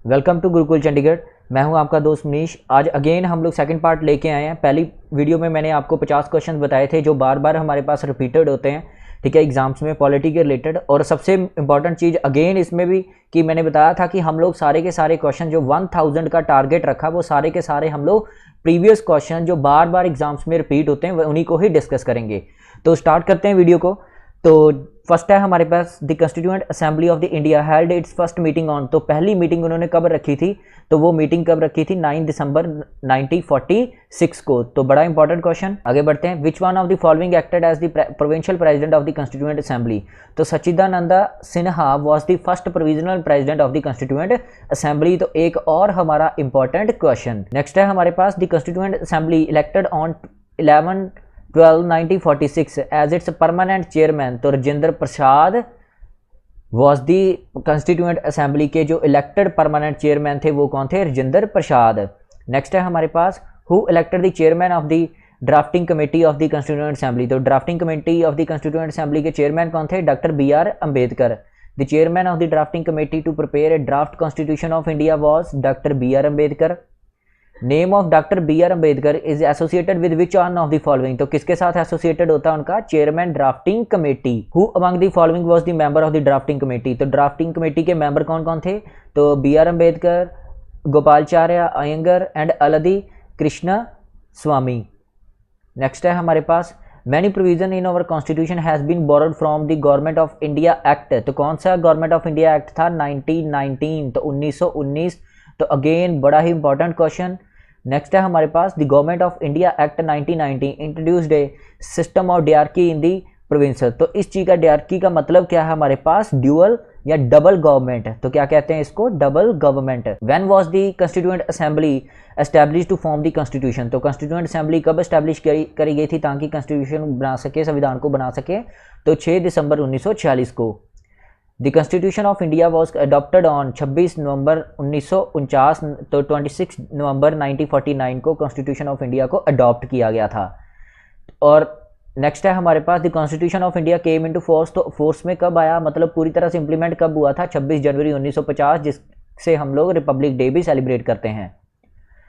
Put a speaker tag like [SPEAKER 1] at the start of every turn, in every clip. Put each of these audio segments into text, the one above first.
[SPEAKER 1] Welcome to Gurukul Chandigarh. मैं हूं आपका दोस्त मनीष। आज अगेन हम लोग सेकंड पार्ट लेके आए हैं। पहली वीडियो में मैंने आपको 50 क्वेश्चन बताए थे जो बार बार हमारे पास रिपीटेड होते हैं, ठीक है, एग्जाम्स में पॉलिटी के रिलेटेड। और सबसे इंपॉर्टेंट चीज़ अगेन इसमें भी कि मैंने बताया था कि हम लोग सारे के सारे क्वेश्चन जो 1000 का टारगेट रखा वो सारे के सारे हम लोग प्रीवियस क्वेश्चन जो बार बार एग्जाम्स में रिपीट होते हैं उन्हीं को ही डिस्कस करेंगे। तो स्टार्ट करते हैं वीडियो को। तो फर्स्ट है हमारे पास the constituent assembly of the India held its first meeting on. तो पहली मीटिंग उन्होंने कब रखी थी? तो वो मीटिंग कब रखी थी? 9 दिसंबर 1946 को। तो बड़ा इंपॉर्टेंट क्वेश्चन। आगे बढ़ते हैं। Which one of the following acted as the provincial president of the constituent assembly. तो Sachchidanand Sinha was the first provisional president of the constituent assembly. तो एक और हमारा इंपॉर्टेंट क्वेश्चन। नेक्स्ट है हमारे पास the constituent assembly elected on 11/12/1946 as its permanent chairman. तो Rajendra Prasad was the constituent assembly के जो इलेक्टेड परमानेंट चेयरमैन थे वो कौन थे? राजेंद्र प्रसाद। नेक्स्ट है हमारे पास who elected the chairman of the drafting committee of the constituent assembly. तो drafting committee of the constituent assembly के चेयरमैन कौन थे? Doctor BR Ambedkar. The chairman of the drafting committee to prepare a draft constitution of India was doctor BR Ambedkar. Name of doctor BR Ambedkar is associated with which one of the following. तो किसके साथ associated होता है उनका? Chairman drafting committee. Who among the following was the member of the drafting committee. तो drafting committee के member कौन कौन थे? तो BR Ambedkar, Gopalacharya Ayyangar and Alladi Krishnaswamy. Next है हमारे पास many provision in our constitution has been borrowed from the government of India act. तो कौन सा गवर्नमेंट ऑफ इंडिया एक्ट था? 1919। तो 1919। तो अगेन बड़ा ही इंपॉर्टेंट क्वेश्चन। नेक्स्ट है हमारे पास the government of India act 1990 introduced a system of diarchy in the province. तो इस चीज का डायरकी का मतलब क्या है हमारे पास? ड्यूअल या डबल गवर्नमेंट। तो क्या कहते हैं इसको? Double government. When was the constituent assembly establish to form the constitution. तो कॉन्स्टिट्यूएंट असेंबली कब एस्टैब्लिश करी गई थी ताकि कॉन्स्टिट्यूशन बना सके, संविधान को बना सके? तो 6 दिसंबर 1946 को। The constitution of India was adopted on 26 नवंबर 1949। तो 26 नवंबर 1949 को कॉन्स्टिट्यूशन ऑफ इंडिया को अडॉप्ट किया गया था। और नेक्स्ट है हमारे पास the constitution of India came into force. तो फोर्स में कब आया, मतलब पूरी तरह से इंप्लीमेंट कब हुआ था? 26 जनवरी 1950, जिससे हम लोग रिपब्लिक डे भी सेलिब्रेट करते हैं।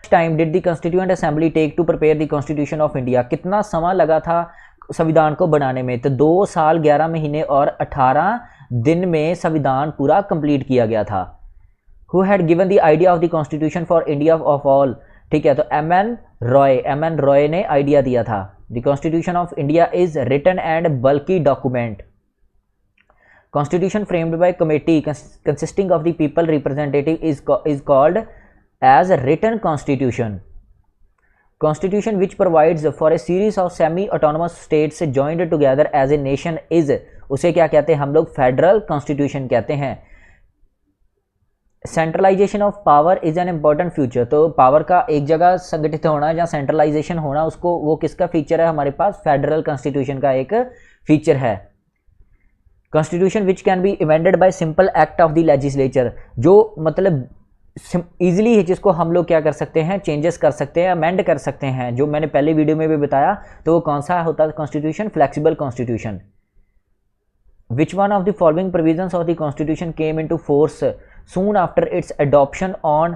[SPEAKER 1] Time did the constituent assembly take to prepare the constitution of India. कितना समय लगा था संविधान को बनाने में? तो 2 साल 11 महीने और 18 दिन में संविधान पूरा कंप्लीट किया गया था। Who had given the idea of the constitution for India of all. ठीक है, तो MN रॉय ने आइडिया दिया था। The constitution of India is written and bulky document. Constitution framed by committee consisting of the people representative is called as written constitution. Constitution which provides for a series of semi-autonomous states joined together as a nation is, उसे क्या कहते हैं हम लोग? Federal constitution कहते हैं। Centralisation of power is an important future. तो power का एक जगह संगठित होना या सेंट्रलाइजेशन होना, उसको वो किसका फीचर है हमारे पास? फेडरल कॉन्स्टिट्यूशन का एक फीचर है। Constitution which can be amended by simple act of the legislature. जो मतलब ईजिली है जिसको हम लोग क्या कर सकते हैं? चेंजेस कर सकते हैं, अमेंड कर सकते हैं। जो मैंने पहले वीडियो में भी बताया, तो वो कौन सा होता है constitution? Flexible constitution. Which one of the following provisions of the constitution came into force soon after its adoption on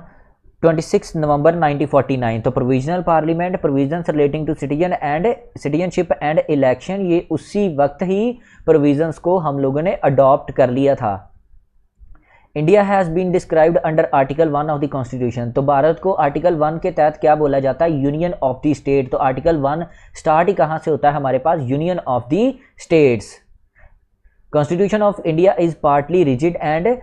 [SPEAKER 1] 26 नवंबर 1949। तो provisional parliament, provisions relating to citizenship and election, ये उसी वक्त ही प्रोविजंस को हम लोगों ने अडॉप्ट कर लिया था। India has been described under article 1 of the constitution. तो भारत को आर्टिकल 1 के तहत क्या बोला जाता है? Union of the state. तो आर्टिकल 1 स्टार्ट ही कहाँ से होता है हमारे पास? Union of the states. Constitution of India is partly rigid and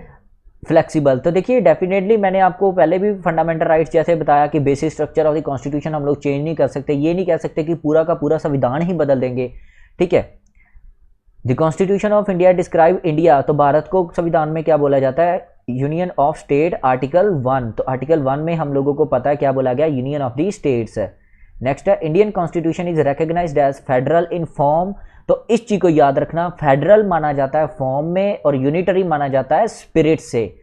[SPEAKER 1] flexible. तो देखिए डेफिनेटली मैंने आपको पहले भी फंडामेंटल राइट्स जैसे बताया कि basic structure of the constitution हम लोग चेंज नहीं कर सकते। ये नहीं कह सकते कि पूरा का पूरा संविधान ही बदल देंगे, ठीक है। The constitution of India describe India. तो भारत को संविधान में क्या बोला जाता है? Union of state, article 1। तो आर्टिकल 1 में हम लोगों को पता है क्या बोला गया? Union of the states. Next है Indian constitution is recognised as federal in form. तो इस चीज को याद रखना, फेडरल माना जाता है फॉर्म में और यूनिटरी माना जाता है स्पिरिट से।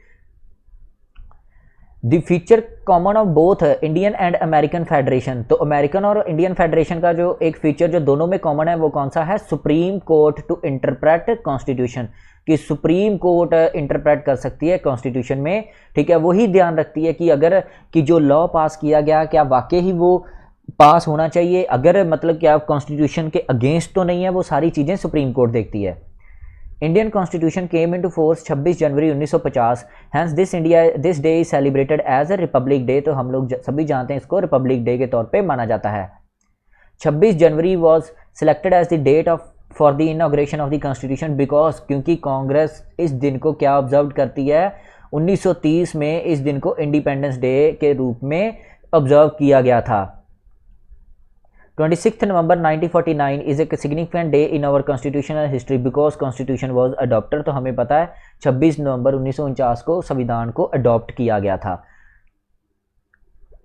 [SPEAKER 1] The feature common of both Indian and American federation, तो अमेरिकन और इंडियन फेडरेशन का जो एक फीचर जो दोनों में कॉमन है वो कौन सा है, supreme court to interpret constitution, कि सुप्रीम कोर्ट इंटरप्रेट कर सकती है कॉन्स्टिट्यूशन में, ठीक है, वही ध्यान रखती है कि अगर कि जो लॉ पास किया गया क्या वाकई ही वो पास होना चाहिए, अगर मतलब क्या कॉन्स्टिट्यूशन के अगेंस्ट तो नहीं है, वो सारी चीज़ें सुप्रीम कोर्ट देखती है। Indian constitution came into force 26 January 1950, hence this day is celebrated as a republic day, तो हम लोग सभी जानते हैं इसको रिपब्लिक डे के तौर पे माना जाता है। 26 January was selected as the date of for the inauguration of the constitution because, क्योंकि कांग्रेस इस दिन को क्या ऑब्जर्व करती है, 1930 में इस दिन को इंडिपेंडेंस डे के रूप में ऑब्जर्व किया गया था। 26 नवंबर 1949 is a significant day in our constitutional history because constitution was adopted, तो हमें पता है 26 नवंबर 1949 को संविधान को अडॉप्ट किया गया था।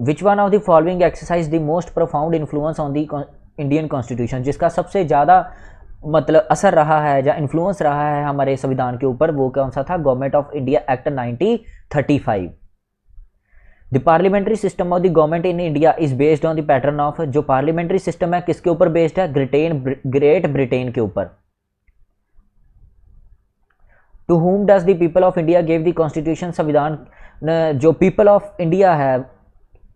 [SPEAKER 1] विच one of the following exercise the most profound influence on the Indian constitution, जिसका सबसे ज़्यादा मतलब असर रहा है या इन्फ्लुएंस रहा है हमारे संविधान के ऊपर, वो कौन सा था, government of India act 1935। The parliamentary system of the government in India is based on the pattern of, जो पार्लियामेंट्री सिस्टम है किसके ऊपर बेस्ड है, ग्रेट ब्रिटेन के ऊपर। To whom does the people of India give the constitution, संविधान जो people of India है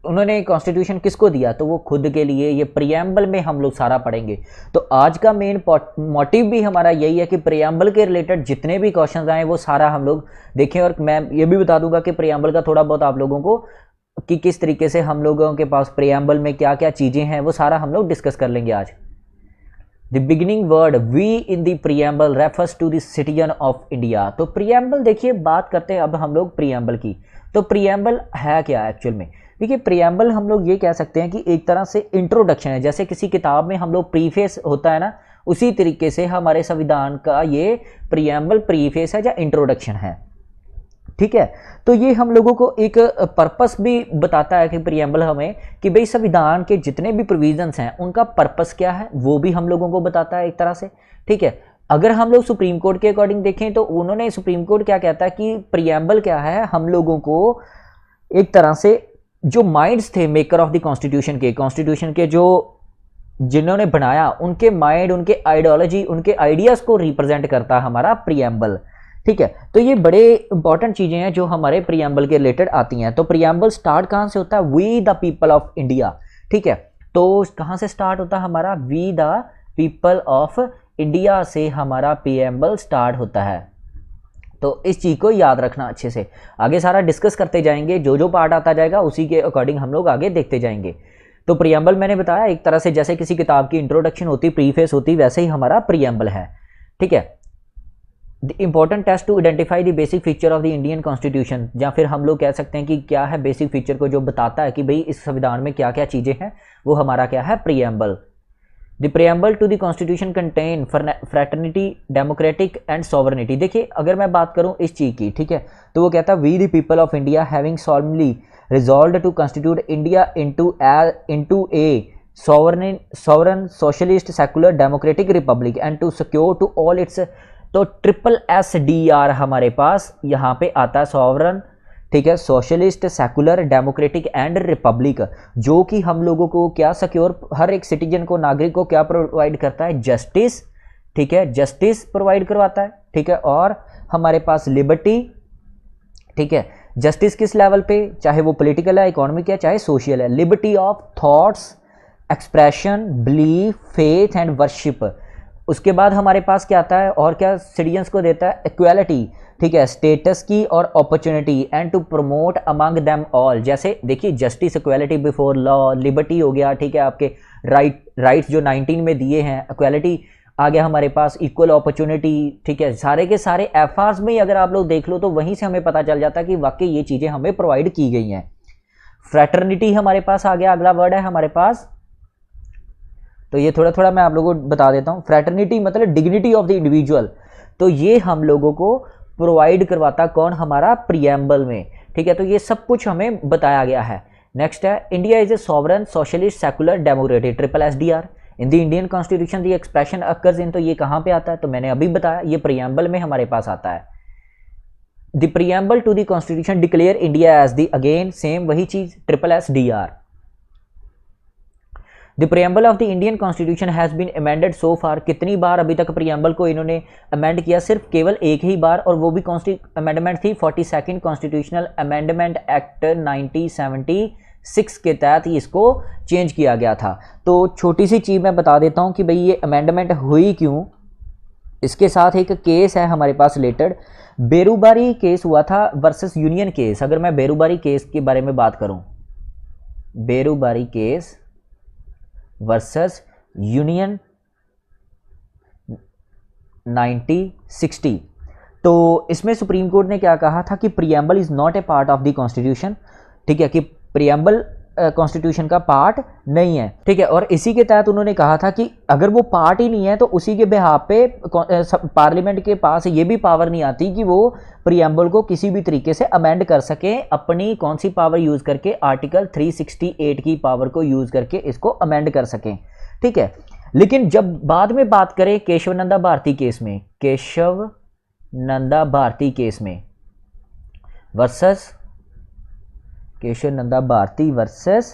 [SPEAKER 1] उन्होंने कॉन्स्टिट्यूशन किसको दिया, तो वो खुद के लिए, ये प्रियम्बल में हम लोग सारा पढ़ेंगे। तो आज का मेन मोटिव भी हमारा यही है कि प्रियम्बल के रिलेटेड जितने भी क्वेश्चंस आए वो सारा हम लोग देखें, और मैं ये भी बता दूंगा कि प्रियम्बल का थोड़ा बहुत आप लोगों को कि किस तरीके से हम लोगों के पास प्रियम्बल में क्या क्या चीज़ें हैं वो सारा हम लोग डिस्कस कर लेंगे आज। The beginning word we in the preamble refers to the citizen of India, तो प्रियम्बल देखिए बात करते हैं अब हम लोग प्रियम्बल की। तो प्रियम्बल है क्या एक्चुअल में, देखिए प्रियम्बल हम लोग ये कह सकते हैं कि एक तरह से इंट्रोडक्शन है, जैसे किसी किताब में हम लोग प्रीफेस होता है ना, उसी तरीके से हमारे संविधान का ये प्रियम्बल प्रीफेस है या इंट्रोडक्शन है, ठीक है। तो ये हम लोगों को एक पर्पस भी बताता है कि प्रियम्बल हमें कि भाई संविधान के जितने भी प्रोविजंस हैं उनका पर्पस क्या है वो भी हम लोगों को बताता है एक तरह से, ठीक है। अगर हम लोग सुप्रीम कोर्ट के अकॉर्डिंग देखें तो उन्होंने सुप्रीम कोर्ट क्या कहता है कि प्रियम्बल क्या है, हम लोगों को एक तरह से जो माइंड्स थे मेकर ऑफ द कॉन्स्टिट्यूशन के जो जिन्होंने बनाया उनके माइंड, उनके आइडियोलॉजी, उनके आइडियाज को रिप्रेजेंट करता है हमारा प्रियम्बल, ठीक है। तो ये बड़े इंपॉर्टेंट चीजें हैं जो हमारे प्रियम्बल के रिलेटेड आती हैं। तो प्रियम्बल स्टार्ट कहां से होता है, we the people of India, ठीक है। तो कहां से स्टार्ट होता है हमारा, we the people of India से हमारा प्रियम्बल स्टार्ट होता है। तो इस चीज़ को याद रखना अच्छे से, आगे सारा डिस्कस करते जाएंगे, जो जो पार्ट आता जाएगा उसी के अकॉर्डिंग हम लोग आगे देखते जाएंगे। तो प्रियम्बल मैंने बताया एक तरह से जैसे किसी किताब की इंट्रोडक्शन होती, प्रीफेस होती, वैसे ही हमारा प्रियम्बल है, ठीक है। The important test to identify the basic feature of the Indian constitution, या फिर हम लोग कह सकते हैं कि क्या है बेसिक फीचर को जो बताता है कि भाई इस संविधान में क्या क्या चीज़ें हैं, वो हमारा क्या है, preamble. The preamble to the constitution contain fraternity, democratic and sovereignty. देखिए अगर मैं बात करूं इस चीज़ की, ठीक है, तो वो कहता है we the people of India having solemnly resolved to constitute India into a sovereign socialist secular democratic republic and to secure to all its, तो SSDR हमारे पास यहाँ पे आता है सॉवरन, ठीक है, socialist, secular, democratic and Republic, जो कि हम लोगों को क्या सिक्योर, हर एक सिटीजन को, नागरिक को क्या प्रोवाइड करता है, जस्टिस, ठीक है, जस्टिस प्रोवाइड करवाता है, ठीक है, और हमारे पास लिबर्टी, ठीक है, जस्टिस किस लेवल पे, चाहे वो पॉलिटिकल है, इकोनॉमिक है, चाहे सोशल है, liberty of thoughts, expression, belief, faith and worship. उसके बाद हमारे पास क्या आता है और क्या सिटीजन्स को देता है, इक्वालिटी, ठीक है, स्टेटस की और opportunity and to promote among them all. जैसे देखिए justice, equality before law, liberty हो गया, ठीक है, आपके राइट्स जो 19 में दिए हैं, इक्वालिटी आ गया हमारे पास, इक्वल अपॉर्चुनिटी, ठीक है, सारे के सारे एफआर्स में अगर आप लोग देख लो तो वहीं से हमें पता चल जाता है कि वाकई ये चीज़ें हमें प्रोवाइड की गई हैं। फ्रेटर्निटी हमारे पास आ गया, अगला वर्ड है हमारे पास, तो ये थोड़ा थोड़ा मैं आप लोगों को बता देता हूँ। फ्रेटर्निटी मतलब डिग्निटी ऑफ द इंडिविजुअल, तो ये हम लोगों को प्रोवाइड करवाता कौन, हमारा प्रियम्बल में, ठीक है। तो ये सब कुछ हमें बताया गया है। नेक्स्ट है India is A sovereign socialist secular democratic, SSDR in the Indian constitution the expression occurs in, तो ये कहाँ पे आता है, तो मैंने अभी बताया ये प्रियम्बल में हमारे पास आता है। The preamble to the constitution declare India as the, again same वही चीज, SSSDR। The preamble of the Indian constitution has been amended so far, कितनी बार अभी तक प्रीएम्बल को इन्होंने अमेंड किया? सिर्फ केवल एक ही बार, और वो भी अमेंडमेंट थी 42nd कॉन्स्टिट्यूशनल अमेंडमेंट एक्ट 1976 के तहत ही इसको चेंज किया गया था। तो छोटी सी चीज़ मैं बता देता हूँ कि भाई ये अमेंडमेंट हुई क्यों। इसके साथ एक केस है हमारे पास रिलेटेड, बेरूबारी केस हुआ था वर्सेस यूनियन केस। अगर मैं बेरूबारी केस के बारे में बात करूं, बेरूबारी केस वर्सेस यूनियन 1960, तो इसमें सुप्रीम कोर्ट ने क्या कहा था कि preamble is not a part of the constitution, ठीक है, कि प्रीएम्बल कॉन्स्टिट्यूशन का पार्ट नहीं है, ठीक है। और इसी के तहत उन्होंने कहा था कि अगर वो पार्ट ही नहीं है तो उसी के बिहाफ पे पार्लियामेंट के पास ये भी पावर नहीं आती कि वो प्रीएम्बल को किसी भी तरीके से अमेंड कर सके, अपनी कौन सी पावर यूज करके, आर्टिकल 368 की पावर को यूज करके इसको अमेंड कर सकें, ठीक है। लेकिन जब बाद में बात करें केशव नंदा भारती केस में, केशव नंदा भारती केस में versus Keshav Nanda Bharati versus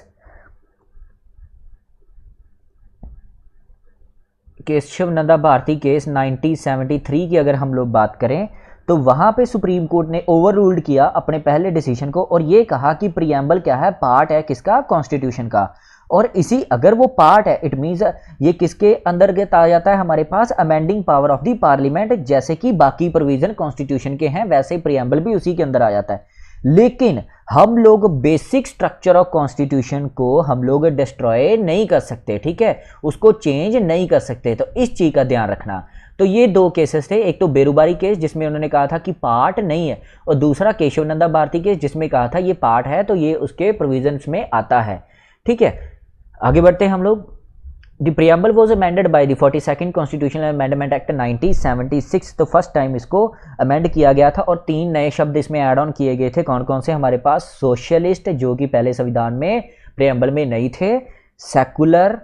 [SPEAKER 1] Keshav Nanda Bharati case 1973 की अगर हम लोग बात करें तो वहां पे सुप्रीम कोर्ट ने ओवर रूल्ड किया अपने पहले डिसीजन को और ये कहा कि प्रीएम्बल क्या है, पार्ट है किसका, कॉन्स्टिट्यूशन का। और इसी अगर वो पार्ट है इट मींस ये किसके अंतर्गत आ जाता है, हमारे पास amending power of the parliament, जैसे कि बाकी प्रोविजन कॉन्स्टिट्यूशन के हैं वैसे प्रीएम्बल भी उसी के अंदर आ जाता है। लेकिन हम लोग बेसिक स्ट्रक्चर ऑफ कॉन्स्टिट्यूशन को हम लोग डिस्ट्रॉय नहीं कर सकते, ठीक है, उसको चेंज नहीं कर सकते, तो इस चीज का ध्यान रखना। तो ये दो केसेस थे, एक तो बेरूबारी केस जिसमें उन्होंने कहा था कि पार्ट नहीं है, और दूसरा केशव नंदा भारती केस जिसमें कहा था ये पार्ट है तो ये उसके प्रोविजंस में आता है, ठीक है। आगे बढ़ते हैं हम लोग। The preamble was amended by the 42nd Constitutional Amendment Act 1976, तो फर्स्ट टाइम इसको अमेंड किया गया था और 3 नए शब्द इसमें ऐड ऑन किए गए थे। कौन कौन से? हमारे पास सोशलिस्ट, जो कि पहले संविधान में प्रीएम्बल में नहीं थे, सेकुलर,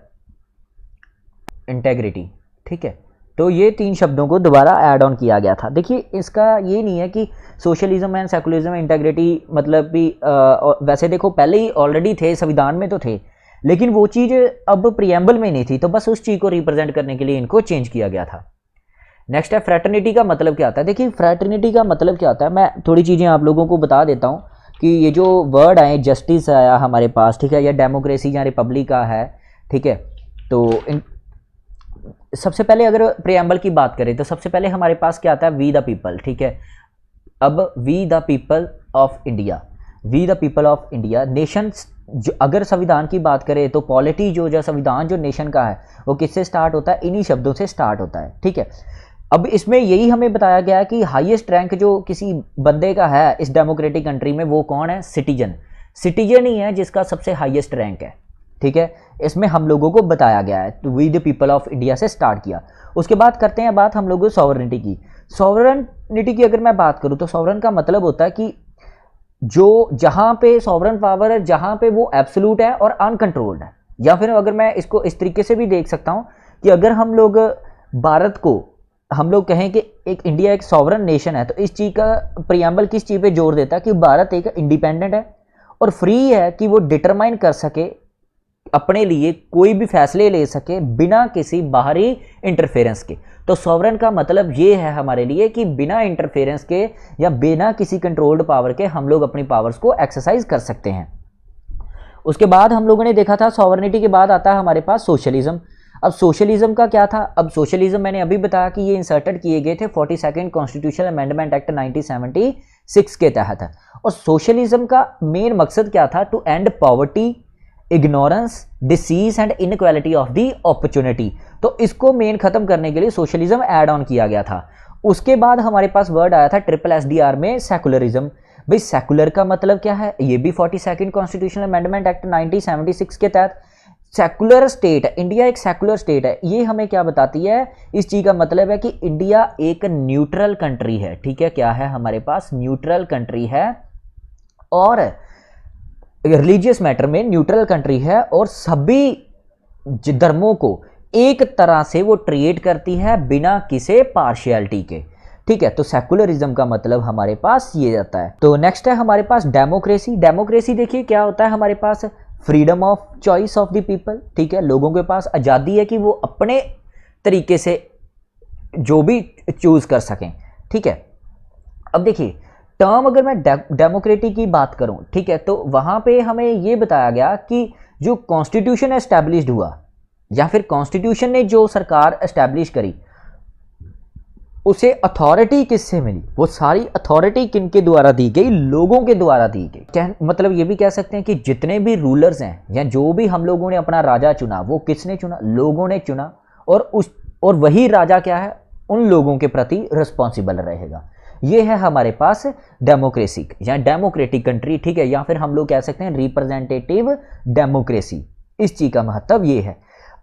[SPEAKER 1] इंटेग्रिटी, ठीक है। तो ये 3 शब्दों को दोबारा ऐड ऑन किया गया था। देखिए इसका ये नहीं है कि सोशलिज्म एंड सेकुलरिज्म, इंटेग्रिटी मतलब भी वैसे देखो पहले ही ऑलरेडी थे, संविधान में तो थे, लेकिन वो चीज़ अब प्रीएम्बल में नहीं थी, तो बस उस चीज़ को रिप्रेजेंट करने के लिए इनको चेंज किया गया था। नेक्स्ट है फ्रैटर्निटी का मतलब क्या होता है। देखिए फ्रैटर्निटी का मतलब क्या होता है, मैं थोड़ी चीज़ें आप लोगों को बता देता हूँ कि ये जो वर्ड आए, जस्टिस आया हमारे पास, ठीक है, या डेमोक्रेसी या रिपब्लिक का है, ठीक है। तो सबसे पहले अगर प्रीएम्बल की बात करें तो सबसे पहले हमारे पास क्या आता है, वी द पीपल, ठीक है। अब we the people of India, we the people of India, nation, जो अगर संविधान की बात करें तो पॉलिटी जो संविधान जो नेशन का है वो किससे स्टार्ट होता है, इन्हीं शब्दों से स्टार्ट होता है, ठीक है। अब इसमें यही हमें बताया गया है कि हाईएस्ट रैंक जो किसी बंदे का है इस डेमोक्रेटिक कंट्री में वो कौन है, सिटीजन। सिटीजन ही है जिसका सबसे हाईएस्ट रैंक है, ठीक है। इसमें हम लोगों को बताया गया है, तो we the people of India से स्टार्ट किया। उसके बाद करते हैं बात हम लोग सॉवरेनिटी की। सॉवरेनिटी की अगर मैं बात करूँ तो सॉवरेन का मतलब होता है कि जो जहां पे सॉवरेन पावर है, जहां पे वो एब्सोल्यूट है और अनकंट्रोल्ड है। या फिर अगर मैं इसको इस तरीके से भी देख सकता हूं कि अगर हम लोग भारत को हम लोग कहें कि एक इंडिया एक सॉवरेन नेशन है, तो इस चीज का प्रीएम्बल किस चीज पे जोर देता है कि भारत एक इंडिपेंडेंट है और फ्री है कि वो डिटरमाइन कर सके, अपने लिए कोई भी फैसले ले सके बिना किसी बाहरी इंटरफेरेंस के। तो सॉवरेन का मतलब ये है हमारे लिए कि बिना इंटरफेरेंस के या बिना किसी कंट्रोल्ड पावर के हम लोग अपनी पावर्स को एक्सरसाइज कर सकते हैं। उसके बाद हम लोगों ने देखा था सॉवरेनिटी के बाद आता है हमारे पास सोशलिज्म। अब सोशलिज्म का क्या था, अब सोशलिज्म मैंने अभी बताया कि ये इंसर्टेड किए गए थे 42nd कॉन्स्टिट्यूशनल अमेंडमेंट एक्ट 1976 के तहत है। और सोशलिज्म का मेन मकसद क्या था, to end poverty, ignorance, disease and inequality of the opportunity. तो इसको मेन खत्म करने के लिए सोशलिज्म ऐड ऑन किया गया था। उसके बाद हमारे पास वर्ड आया था SSSDR में सेकुलरिज्म। भाई सेकुलर का मतलब क्या है, ये भी 42nd कॉन्स्टिट्यूशनल अमेंडमेंट एक्ट 1976 के तहत सेकुलर स्टेट है, इंडिया एक सेकुलर स्टेट है। ये हमें क्या बताती है, इस चीज का मतलब है कि इंडिया एक न्यूट्रल कंट्री है, ठीक है। क्या है हमारे पास, न्यूट्रल कंट्री है और रिलीजियस मैटर में न्यूट्रल कंट्री है और सभी धर्मों को एक तरह से वो ट्रीट करती है बिना किसी पार्शियलिटी के। ठीक है। तो सेकुलरिज्म का मतलब हमारे पास ये आता है। तो नेक्स्ट है हमारे पास डेमोक्रेसी। डेमोक्रेसी देखिए क्या होता है हमारे पास, freedom of choice of the people, ठीक है। लोगों के पास आज़ादी है कि वो अपने तरीके से जो भी चूज कर सकें, ठीक है। अब देखिए टर्म अगर मैं डेमोक्रेटिक की बात करूं, ठीक है, तो वहां पे हमें ये बताया गया कि जो कॉन्स्टिट्यूशन एस्टैब्लिश्ड हुआ या फिर कॉन्स्टिट्यूशन ने जो सरकार एस्टैब्लिश करी, उसे अथॉरिटी किससे मिली, वो सारी अथॉरिटी किनके द्वारा दी गई, लोगों के द्वारा दी गई। क्या मतलब ये भी कह सकते हैं कि जितने भी रूलर्स हैं या जो भी हम लोगों ने अपना राजा चुना, वो किसने चुना, लोगों ने चुना। और वही राजा क्या है, उन लोगों के प्रति रिस्पॉन्सिबल रहेगा। ये है हमारे पास डेमोक्रेसी या डेमोक्रेटिक कंट्री, ठीक है। या फिर हम लोग कह सकते हैं रिप्रेजेंटेटिव डेमोक्रेसी, इस चीज का महत्व ये है।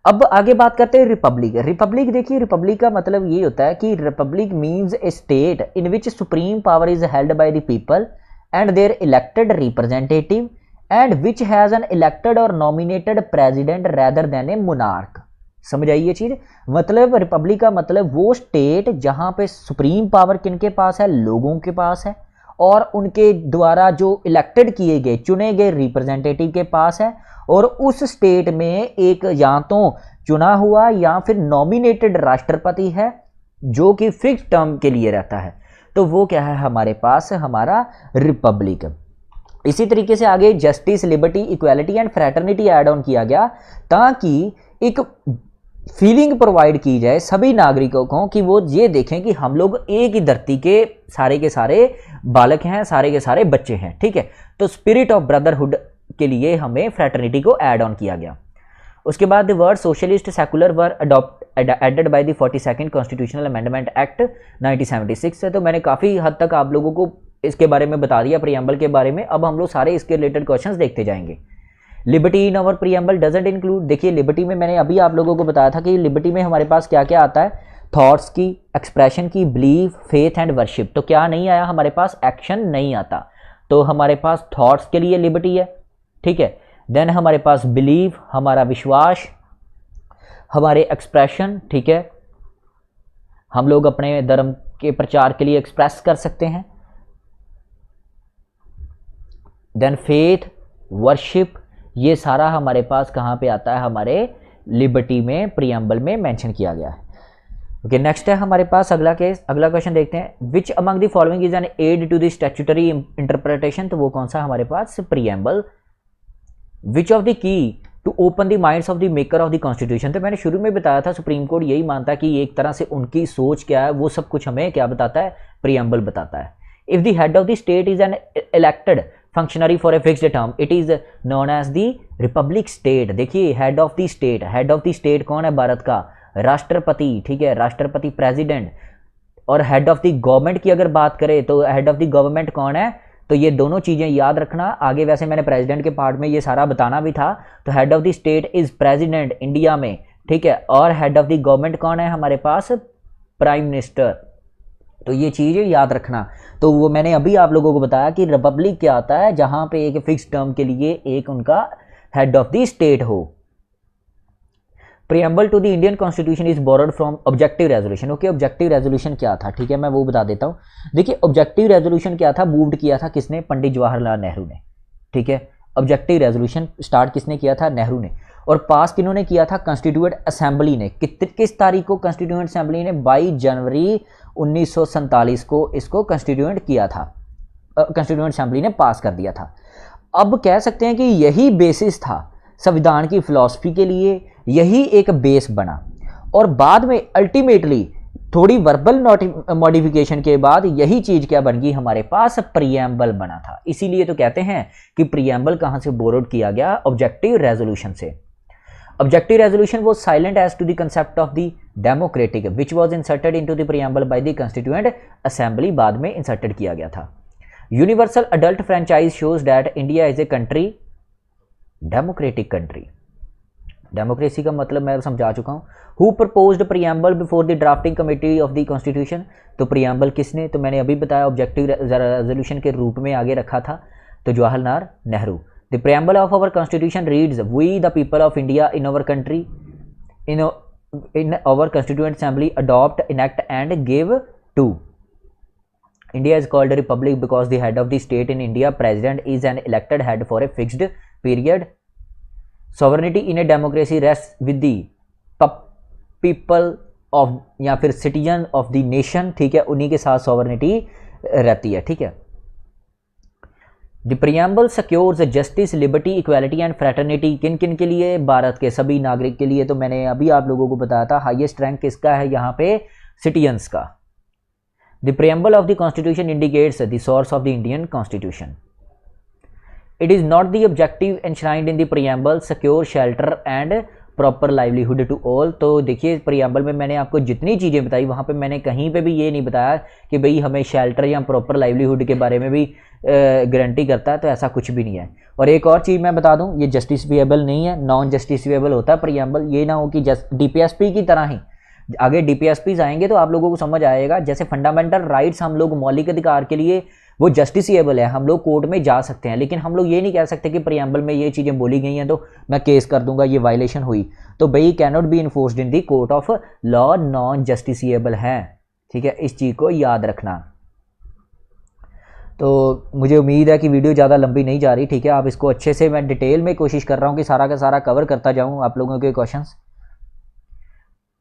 [SPEAKER 1] अब आगे बात करते हैं रिपब्लिक। रिपब्लिक देखिए, रिपब्लिक का मतलब ये होता है कि republic means a state in which supreme power is held by the people and their elected representative and which has an elected or nominated president rather than a monarch. समझ आई ये चीज। मतलब रिपब्लिक का मतलब वो स्टेट जहां पे सुप्रीम पावर किनके पास है, लोगों के पास है, और उनके द्वारा जो इलेक्टेड किए गए चुने गए रिप्रेजेंटेटिव के पास है, और उस स्टेट में एक या तो चुना हुआ या फिर नॉमिनेटेड राष्ट्रपति है जो कि फिक्स टर्म के लिए रहता है। तो वो क्या है हमारे पास, हमारा रिपब्लिक। इसी तरीके से आगे justice, liberty, equality and fraternity add on किया गया ताकि एक फीलिंग प्रोवाइड की जाए सभी नागरिकों को कि वो ये देखें कि हम लोग एक ही धरती के सारे बालक हैं, सारे के सारे बच्चे हैं, ठीक है। तो स्पिरिट ऑफ ब्रदरहुड के लिए हमें फ्रेटर्निटी को ऐड ऑन किया गया। उसके बाद the word socialist secular were added by the 42nd constitutional amendment act 1976 से। तो मैंने काफ़ी हद तक आप लोगों को इसके बारे में बता दिया, प्रीएम्बल के बारे में। अब हम लोग सारे इसके रिलेटेड क्वेश्चंस देखते जाएंगे। Liberty in our preamble doesn't include, देखिए लिबर्टी में मैंने अभी आप लोगों को बताया था कि लिबर्टी में हमारे पास क्या क्या आता है, थॉट्स की, एक्सप्रेशन की, बिलीफ, फेथ एंड वर्शिप। तो क्या नहीं आया हमारे पास, एक्शन नहीं आता। तो हमारे पास थॉट्स के लिए लिबर्टी है, ठीक है। देन हमारे पास बिलीव, हमारा विश्वास, हमारे एक्सप्रेशन, ठीक है, हम लोग अपने धर्म के प्रचार के लिए एक्सप्रेस कर सकते हैं। देन फेथ, वर्शिप, ये सारा हमारे पास कहाँ पे आता है, हमारे लिबर्टी में प्रीएम्बल में मेंशन किया गया है। ओके, नेक्स्ट है हमारे पास अगला क्वेश्चन देखते हैं। Which among the following is an aid to the statutory interpretation. तो वो कौन सा हमारे पास, preamble. Which of the key to open the minds of the maker of the constitution. तो मैंने शुरू में बताया था सुप्रीम कोर्ट यही मानता है कि एक तरह से उनकी सोच क्या है वो सब कुछ हमें क्या बताता है, प्रीएम्बल बताता है। If the head of the state is an elected functionary for a fixed term it is known as the republic state. देखिए हेड ऑफ द स्टेट कौन है, भारत का राष्ट्रपति, ठीक है, राष्ट्रपति प्रेसिडेंट। और हेड ऑफ द गवर्नमेंट की अगर बात करें तो हेड ऑफ द गवर्नमेंट कौन है, तो ये दोनों चीजें याद रखना। आगे वैसे मैंने प्रेसिडेंट के पार्ट में ये सारा बताना भी था। तो head of the state is president India में, ठीक है, और हेड ऑफ द गवर्नमेंट कौन है हमारे पास, प्राइम मिनिस्टर। तो ये चीज याद रखना। तो वो मैंने अभी आप लोगों को बताया कि रिपब्लिक क्या आता है, जहां पे एक फिक्स टर्म के लिए एक उनका हेड ऑफ द स्टेट हो। Preamble to the Indian constitution is borrowed from objective resolution. Okay, objective resolution क्या था, ठीक है, मैं वो बता देता हूँ। देखिए ऑब्जेक्टिव रेजोल्यूशन क्या था, मूव्ड किया था किसने, पंडित जवाहरलाल नेहरू ने, ठीक है। ऑब्जेक्टिव रेजोल्यूशन स्टार्ट किसने किया था, नेहरू ने। और पास किन्होंने किया था, कॉन्स्टिट्यूएंट असेंबली ने। किस तारीख को कॉन्स्टिट्यूएंट असेंबली ने, 22 जनवरी 1947 को इसको कॉन्स्टिट्यूएंट किया था, कॉन्स्टिट्यूएंट असेंबली ने पास कर दिया था। अब कह सकते हैं कि यही बेसिस था संविधान की फिलॉसफी के लिए, यही एक बेस बना। और बाद में अल्टीमेटली थोड़ी वर्बल मॉडिफिकेशन के बाद यही चीज क्या बन गई हमारे पास, प्रीएम्बल बना था। इसीलिए तो कहते हैं कि प्रीएम्बल कहां से बोरोड किया गया, ऑब्जेक्टिव रेजोल्यूशन से। Objective resolution was silent as to the concept of the democratic, which was inserted into the preamble by the Constituent Assembly, बाद में inserted किया गया था। Universal adult franchise shows that India is a country, democratic country। Democracy का मतलब मैं समझा चुका हूँ। Who proposed preamble before the drafting committee of the constitution? तो preamble किसने, तो मैंने अभी बताया ऑब्जेक्टिव रेजोल्यूशन के रूप में आगे रखा था, तो Jawaharlal Nehru. The preamble of our constitution reads, "We the people of India in our country, in our constituent assembly adopt, enact and give to India is called a republic because the head of the state in India, president, is an elected head for a fixed period. Sovereignty in a democracy rests with the people of या फिर citizen of the nation, ठीक है, उन्हीं के साथ sovereignty रहती है, ठीक है. The preamble secures justice, liberty, equality and fraternity. किन किन के लिए? भारत के सभी नागरिक के लिए. तो मैंने अभी आप लोगों को बताया था हाईएस्ट रैंक किसका है यहाँ पे? सिटीजन्स का. The preamble of the constitution indicates the source of the Indian constitution. It is not the objective enshrined in the preamble secure shelter and proper livelihood to all. तो देखिए preamble में मैंने आपको जितनी चीज़ें बताई वहाँ पे मैंने कहीं पे भी ये नहीं बताया कि भाई हमें शेल्टर या प्रॉपर लाइवलीहुड के बारे में भी गारंटी करता है, तो ऐसा कुछ भी नहीं है. और एक और चीज़ मैं बता दूं, ये जस्टिफिएबल नहीं है, नॉन जस्टिफिएबल होता है preamble. ये ना हो कि DPSP की तरह ही आगे DPSPs आएंगे तो आप लोगों को समझ आएगा. जैसे फंडामेंटल राइट्स हम लोग मौलिक अधिकार के लिए वो जस्टिसिएबल है, हम लोग कोर्ट में जा सकते हैं, लेकिन हम लोग ये नहीं कह सकते कि प्रियम्बल में ये चीज़ें बोली गई हैं तो मैं केस कर दूंगा, ये वायलेशन हुई. तो भाई can not be enforced in the court of law, non justiciable है, ठीक है, इस चीज़ को याद रखना. तो मुझे उम्मीद है कि वीडियो ज़्यादा लंबी नहीं जा रही, ठीक है. आप इसको अच्छे से, मैं डिटेल में कोशिश कर रहा हूँ कि सारा का सारा कवर करता जाऊँ आप लोगों के क्वेश्चंस.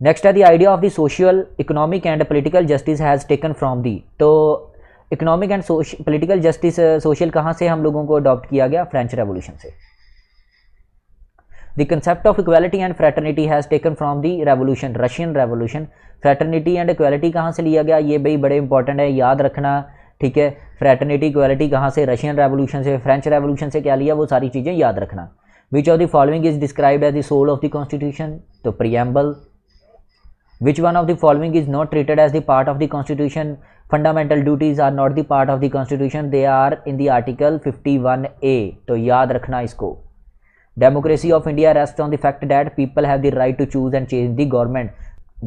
[SPEAKER 1] नेक्स्ट है the idea of the social, economic and political justice has taken from the. तो economic and political justice, social कहाँ से हम लोगों को अडॉप्ट किया गया? फ्रेंच रेवोल्यूशन से. The concept of equality and fraternity has taken from the revolution, Russian revolution. Fraternity and equality कहाँ से लिया गया? ये भाई बड़े इंपॉर्टेंट है, याद रखना, ठीक है. फ्रेटर्निटी इक्वालिटी कहाँ से? रशियन रेवोल्यूशन से. फ्रेंच रेवोल्यूशन से क्या लिया? वो सारी चीज़ें याद रखना. Which of the following is described as the soul of the constitution? तो preamble. Which one of the following is not treated as the part of the constitution? Fundamental duties are not the part of the constitution, they are in the article 51A. तो याद रखना इसको. Democracy of India rests on the fact that people have the right to choose and change the government.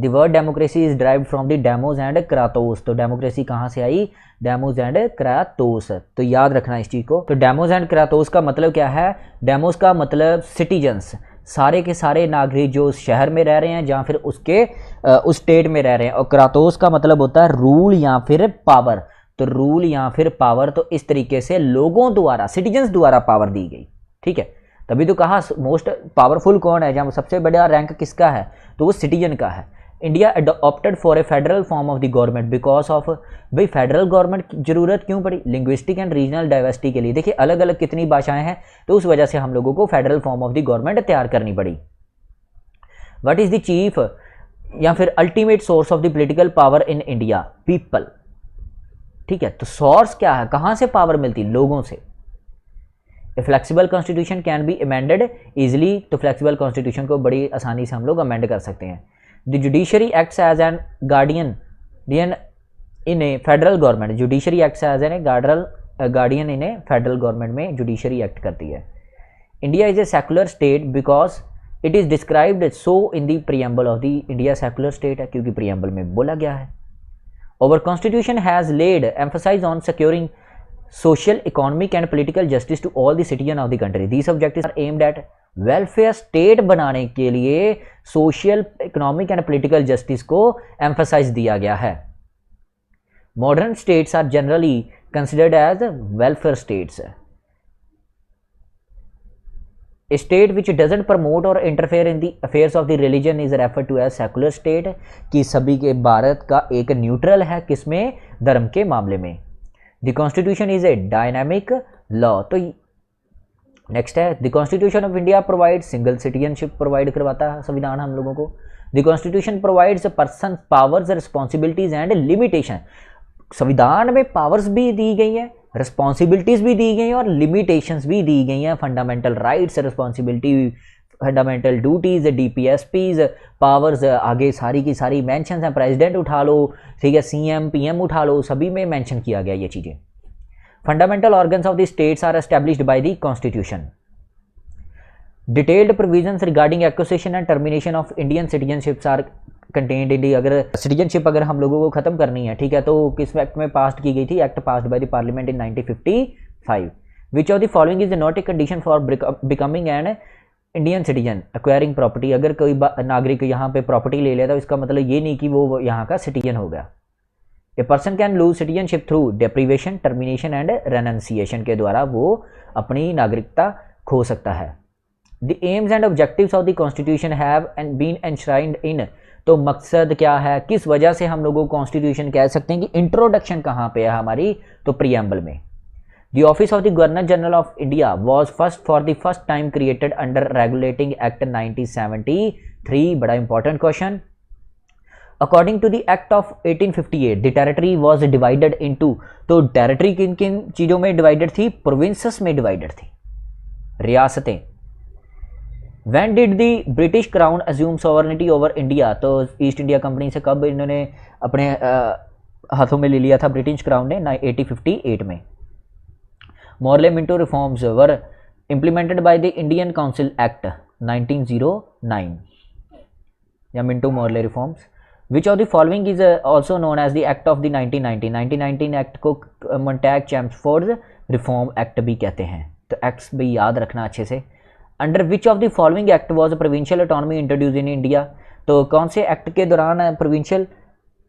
[SPEAKER 1] The word democracy is derived from the demos and kratos. तो democracy कहाँ से आई? Demos and क्रातोस. तो याद रखना इस चीज़ को. तो demos and क्रातोस का मतलब क्या है? डेमोज का मतलब सिटीजन्स, सारे के सारे नागरिक जो उस शहर में रह रहे हैं या फिर उसके उस स्टेट में रह रहे हैं. और क्रातोस का मतलब होता है रूल या फिर पावर. तो रूल या फिर पावर, तो इस तरीके से लोगों द्वारा, सिटीजन्स द्वारा पावर दी गई, ठीक है. तभी तो कहा मोस्ट पावरफुल कौन है, जहाँ सबसे बड़ा रैंक किसका है? तो वो सिटीजन का है. India opted for a federal form of the government because of, भाई फेडरल गवर्नमेंट की जरूरत क्यों पड़ी? लिंग्विस्टिक एंड रीजनल डाइवर्सिटी के लिए. देखिए अलग अलग कितनी भाषाएं हैं, तो उस वजह से हम लोगों को federal form of the government तैयार करनी पड़ी. व्हाट इज द चीफ या फिर ultimate source of the political power in India? People, ठीक है. तो सोर्स क्या है, कहां से पावर मिलती? लोगों से. A flexible constitution can be amended easily. तो फ्लेक्सिबल कॉन्स्टिट्यूशन को बड़ी आसानी से हम लोग अमेंड कर सकते हैं. The judiciary acts as an guardian in a federal government. Judiciary acts as an guardian in a federal government में जुडिशरी एक्ट करती है. India is a secular state because it is described so in the preamble of the. India secular state है क्योंकि preamble में बोला गया है. Our constitution has laid emphasis on securing social, economic and political justice to all the citizens of the country. These objectives are aimed at welfare state बनाने के लिए social, economic and political justice को emphasize दिया गया है. Modern states are generally considered as welfare states. A state which doesn't promote or interfere in the affairs of the religion is referred to as secular state. कि सभी के भारत का एक neutral है किसमें? धर्म के मामले में. The constitution is a dynamic law. तो नेक्स्ट है the constitution of India provide single citizenship provide करवाता है संविधान हम लोगों को. The constitution provides person powers, responsibilities and limitation. संविधान में पावर्स भी दी गई हैं, रिस्पॉन्सिबिलिटीज भी दी गई हैं और लिमिटेशंस भी दी गई हैं. Fundamental rights, responsibility, fundamental duties, DPSPs, powers आगे सारी की सारी मेंशंस हैं. प्रेसिडेंट उठा लो, ठीक है, सीएम पीएम उठा लो, सभी में मेंशन किया गया ये चीज़ें. Fundamental organs of the states are established by the constitution. Detailed provisions regarding acquisition and termination of Indian citizenships are contained in the. अगर सिटीजनशिप अगर हम लोगों को खत्म करनी है, ठीक है, तो किस एक्ट में पास की गई थी? Act passed by the parliament in 1955. Which of the following is not a condition for becoming an Indian citizen? Acquiring property. अगर कोई नागरिक यहाँ पे प्रॉपर्टी ले लेता है, इसका मतलब ये नहीं कि वो यहाँ का सिटीजन हो गया. A person can lose citizenship through deprivation, termination and renunciation के द्वारा वो अपनी नागरिकता खो सकता है। The aims and objectives of the constitution have been enshrined in, तो मकसद क्या है, किस वजह से हम लोगों को कॉन्स्टिट्यूशन कह सकते हैं कि इंट्रोडक्शन कहाँ पे है हमारी, तो प्रीएम्बल में। The office of the governor general of India was for the first time created under regulating act 1973, बड़ा important question. According to the act of 1858 the territory was divided into, तो territory किन किन चीज़ों में divided थी, provinces में divided थी, रियासतें। When did the British crown assume sovereignty over India, तो ईस्ट इंडिया कंपनी से कब इन्होंने अपने हाथों में ले लिया था ब्रिटिश क्राउन ने, 1858 में। Morley Minto reforms were implemented by the Indian council act 1909, या Minto Morley reforms. Which of the following is also known as the act of the 1919 act को मोंटैग चैम्सफोर्ड रिफॉर्म एक्ट भी कहते हैं, तो acts भी याद रखना अच्छे से। Under which of the following act was provincial autonomy introduce in India, तो कौन से एक्ट के दौरान प्रोविंशियल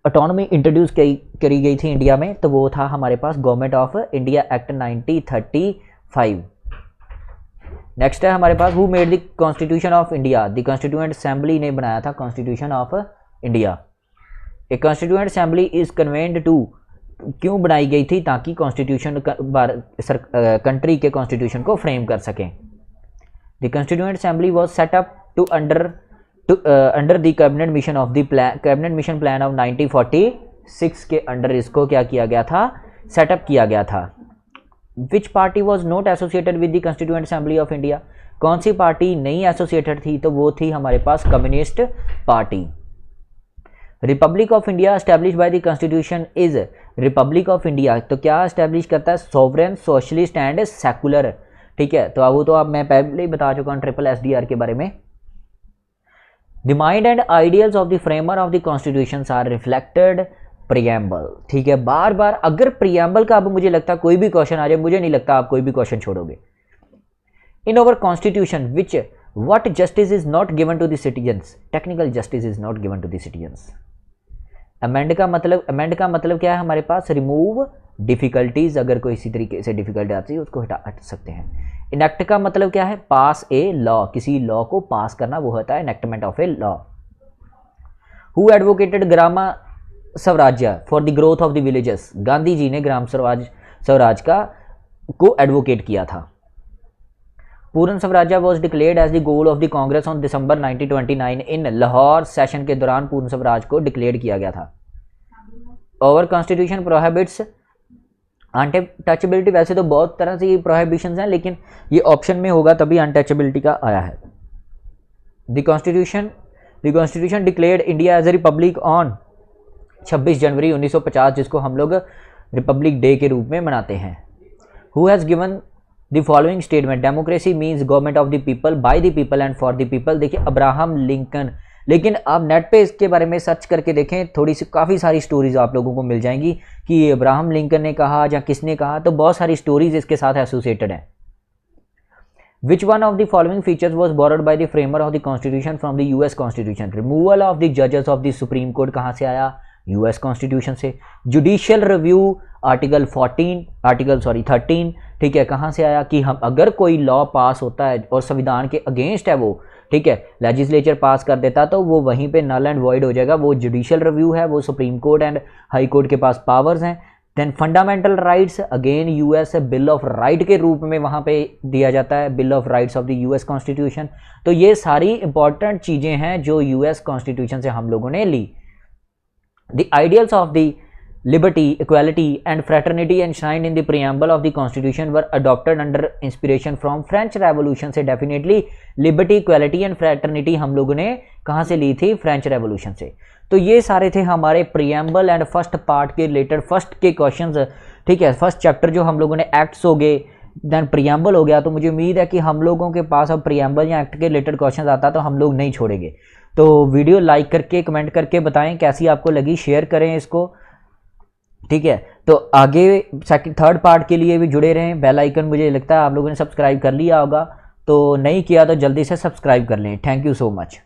[SPEAKER 1] ऑटोनॉमी इंट्रोड्यूस करी गई थी इंडिया में, तो वो था हमारे पास government of India act 1935। Next है हमारे पास who made the constitution of India, the constituent assembly ने बनाया था constitution of India. A constituent assembly is convened to, क्यों बनाई गई थी, ताकि कॉन्स्टिट्यूशन कंट्री के कॉन्स्टिट्यूशन को फ्रेम कर सकें। The Constituent Assembly was set up to under the cabinet mission of the cabinet mission plan of 1946 के अंडर इसको क्या किया गया था, सेटअप किया गया था। Which party was not associated with the Constituent Assembly of India, कौन सी पार्टी नहीं एसोसिएटेड थी, तो वो थी हमारे पास communist party. Republic of India establish by the constitution is, republic of India तो क्या एस्टैब्लिश करता है, सॉवरेन, सोशलिस्ट एंड सेकुलर, ठीक है। तो अब वो तो आप मैं पहले ही बता चुका हूँ ट्रिपल SDR के बारे में। The mind and ideals of the framer of the constitution are reflected preamble, ठीक है। बार बार अगर प्रीएम्बल का अब मुझे लगता है कोई भी क्वेश्चन आ जाए, मुझे नहीं लगता आप कोई भी क्वेश्चन छोड़ोगे। In our constitution which what justice is not given to the citizens, technical justice is not given to the citizens. Amend का मतलब क्या है हमारे पास, रिमूव डिफिकल्टीज, अगर कोई इसी तरीके से डिफिकल्टी आती है उसको हटा सकते हैं। इनेक्ट का मतलब क्या है, पास ए लॉ, किसी लॉ को पास करना, वो होता है enactment of a law. Who advocated gram swarajya for the growth of the villages, Gandhi ji ने ग्राम स्वराज का को एडवोकेट किया था। Purna Swaraj was declared as the goal of the Congress on December 1929 in Lahore session के दौरान पूर्ण स्वराज को डिक्लेयर किया गया था। ओवर कॉन्स्टिट्यूशन प्रोहिबिट्स अनटचेबिलिटी, वैसे तो बहुत तरह से ये प्रोहिबिशंस हैं, लेकिन ये ऑप्शन में होगा तभी अनटचेबिलिटी का आया है। The constitution declared India as a republic on 26 January 1950, जिसको हम लोग रिपब्लिक डे के रूप में मनाते हैं। Who has given the following statement, democracy means government of the people, bye the people and for the people. देखिए अब्राहम लिंकन, लेकिन आप नेट पे इसके बारे में सर्च करके देखें, थोड़ी सी काफ़ी सारी स्टोरीज आप लोगों को मिल जाएंगी कि ये अब्राहम लिंकन ने कहा या किसने कहा, तो बहुत सारी स्टोरीज इसके साथ एसोसिएटेड हैं। Which one of the following features was borrowed by the framer of the constitution from the US constitution, removal of the जजेस ऑफ द सुप्रीम कोर्ट कहाँ से आया, यूएस कॉन्स्टिट्यूशन से। जुडिशियल रिव्यू आर्टिकल 13, ठीक है, कहाँ से आया कि हम अगर कोई लॉ पास होता है और संविधान के अगेंस्ट है वो, ठीक है, लेजिस्लेचर पास कर देता तो वो वहीं पे नल एंड वॉइड हो जाएगा। वो जुडिशियल रिव्यू है, वो supreme court and high court के पास पावर्स हैं। Then fundamental rights, again US bill of right के रूप में वहाँ पे दिया जाता है, bill of rights of the US constitution. तो ये सारी इंपॉर्टेंट चीज़ें हैं जो यूएस कॉन्स्टिट्यूशन से हम लोगों ने ली। The ideals of the liberty, equality and fraternity enshrined in the preamble of the constitution were adopted under inspiration from French Revolution से। Definitely liberty, equality and fraternity हम लोगों ने कहाँ से ली थी, फ्रेंच रेवोल्यूशन से। तो ये सारे थे हमारे प्रीएम्बल एंड फर्स्ट पार्ट के रिलेटेड फर्स्ट के क्वेश्चंस, ठीक है। फर्स्ट चैप्टर जो हम लोगों ने एक्ट्स हो गए, देन प्रीएम्बल हो गया। तो मुझे उम्मीद है कि हम लोगों के पास अब प्रीएम्बल या एक्ट के रिलेटेड क्वेश्चन आता तो हम लोग नहीं छोड़ेंगे। तो वीडियो लाइक करके कमेंट करके बताएं कैसी आपको लगी, शेयर करें इसको, ठीक है। तो आगे सेकंड थर्ड पार्ट के लिए भी जुड़े रहें। बेल आइकन मुझे लगता है आप लोगों ने सब्सक्राइब कर लिया होगा, तो नहीं किया तो जल्दी से सब्सक्राइब कर लें। Thank you so much.